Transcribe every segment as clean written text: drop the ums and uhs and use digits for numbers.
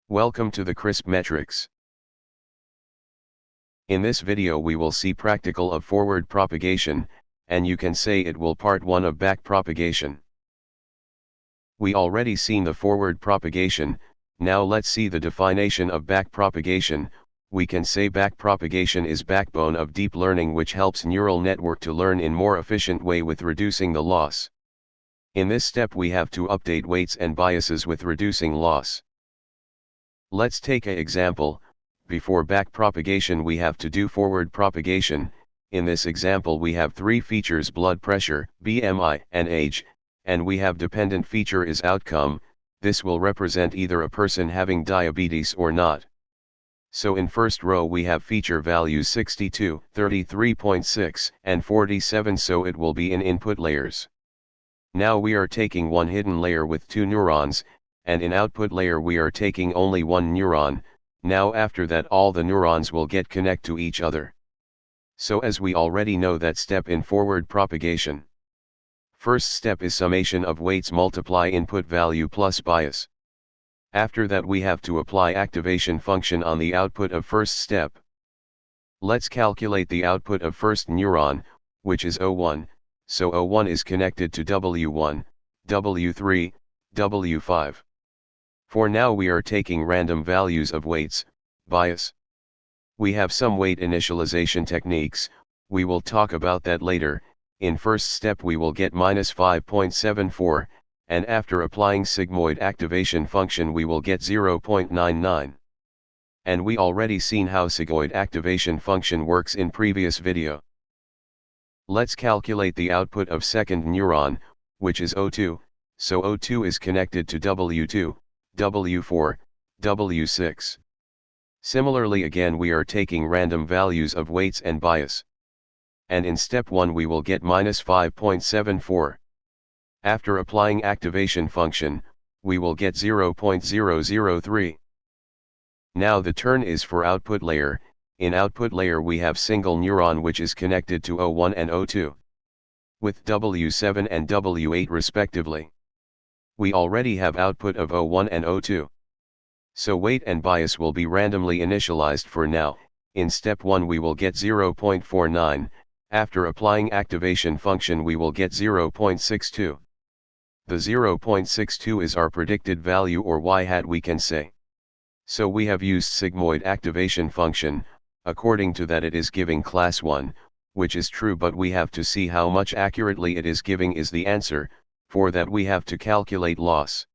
Welcome to the CrispMetrics. In this video we will see practical of forward propagation, and you can say it will part 1 of back propagation. We already seen the forward propagation, now let's see the definition of back propagation. We can say back propagation is backbone of deep learning which helps neural network to learn in more efficient way with reducing the loss. In this step we have to update weights and biases with reducing loss. Let's take an example. Before back propagation we have to do forward propagation. In this example we have three features: blood pressure, BMI, and age, and we have dependent feature is outcome. This will represent either a person having diabetes or not. So in first row we have feature values 62, 33.6, and 47, so it will be in input layers. Now we are taking one hidden layer with two neurons, and in output layer we are taking only one neuron. Now after that all the neurons will get connect to each other. So as we already know that step in forward propagation. First step is summation of weights multiply input value plus bias. After that we have to apply activation function on the output of first step. Let's calculate the output of first neuron, which is O1, so O1 is connected to W1, W3, W5. For now we are taking random values of weights, bias. We have some weight initialization techniques, we will talk about that later. In first step we will get -5.74, and after applying sigmoid activation function we will get 0.99. And we already seen how sigmoid activation function works in previous video. Let's calculate the output of second neuron, which is O2, so O2 is connected to W2, W4, W6. Similarly again we are taking random values of weights and bias. And in step 1 we will get -5.74. After applying activation function, we will get 0.003. Now the turn is for output layer. In output layer we have single neuron which is connected to O1 and O2. With W7 and W8 respectively. We already have output of O1 and O2. So weight and bias will be randomly initialized for now. In step 1 we will get 0.49, after applying activation function we will get 0.62. The 0.62 is our predicted value or y-hat we can say. So we have used sigmoid activation function, according to that it is giving class 1, which is true, but we have to see how much accurately it is giving is the answer. For that we have to calculate loss.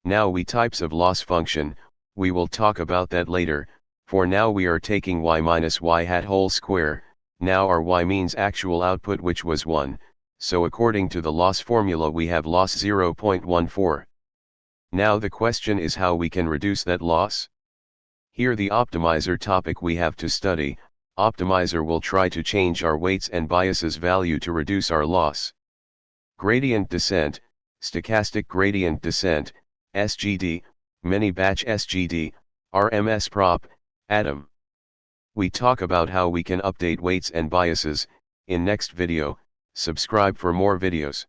Now we types of loss function, we will talk about that later. For now we are taking y minus y hat whole square. Now our y means actual output which was 1, so according to the loss formula we have loss 0.14. Now the question is how we can reduce that loss. Here the optimizer topic we have to study. Optimizer will try to change our weights and biases value to reduce our loss. Gradient descent, stochastic gradient descent, SGD, mini batch SGD, RMS prop, atom. We talk about how we can update weights and biases. In next video. Subscribe for more videos.